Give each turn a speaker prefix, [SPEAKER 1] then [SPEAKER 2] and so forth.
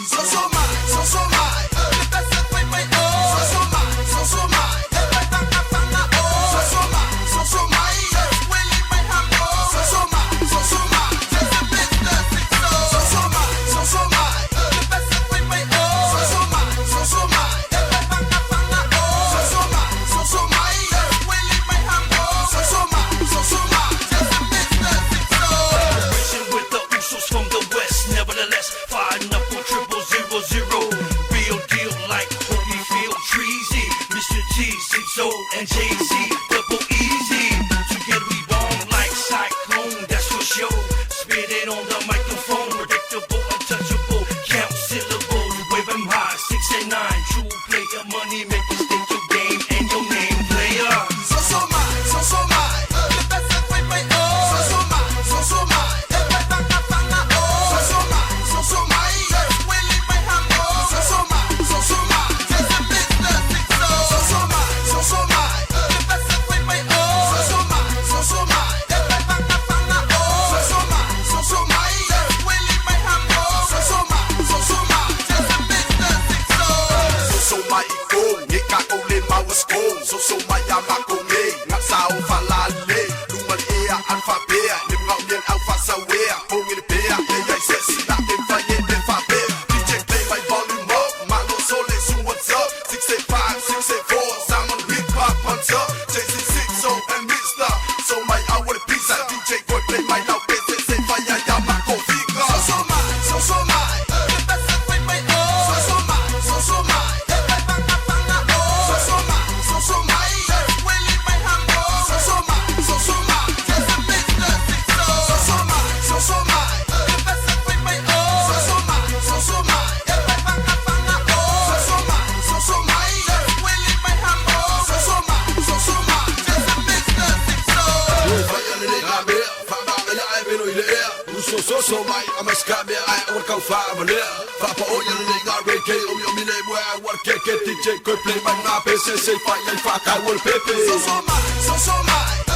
[SPEAKER 1] Soso Mai, Soso Mai, Soso Mai, Soso Mai, Soso Mai, Soso Mai, Soso Mai, Soso Mai, Soso Mai, Soso Mai, Soso Mai, Soso Mai, Soso Mai, Soso Mai, Soso Mai, Soso Mai.
[SPEAKER 2] Racing with the Usos from the west, nevertheless, fighting up for 0000. Real deal like Holyfield, Treasy, Mr Tee, Zipso, and JayZee, double easy. Together we bomb like cyclone, that's for sure. Spit it on the microphone, predictable, untouchable. Count syllables, wave 'em high, 6 and 9. True player, money make you stick your game and your name player.
[SPEAKER 1] Soso Mai, Soso Mai, Soso Mai, Soso Mai, Soso Mai, Soso Mai, Soso Mai, Soso Mai, Soso Mai, Soso Mai, Soso Mai, Soso Mai, Soso Mai, Soso Mai, Soso Mai, Soso Mai. Soso Mai ikong, ngika ko lima was kong. Soso Mai amakong ngak sao falale. Lumal ea alfabea, lim ngau nien alfa sawea. Hong in bea, yay set sila in faye de fabe. DJ play my volume up, malo sole so what's up? 685, 684, Simon hip hop on top. JayZee, Zipso and Mr. So my I want a piece of DJ boy play my loud bass. Say fire yamako fika. Soso Mai, Soso Mai, Soso Mai, Soso Mai, Soso Mai, Soso Mai, Soso Mai, Soso Mai, Soso Mai, Soso Mai, Soso Mai, Soso Mai, Soso Mai, Soso Mai, Soso Mai, Soso Mai.
[SPEAKER 3] Soso Mai, I'm a scabby, I work out five and Papa, oh, you're the nigga, Ray oh, you're me, where I work, DJ, could play my map, say, fire, fuck, I will pay.
[SPEAKER 1] Soso Mai, Soso Mai,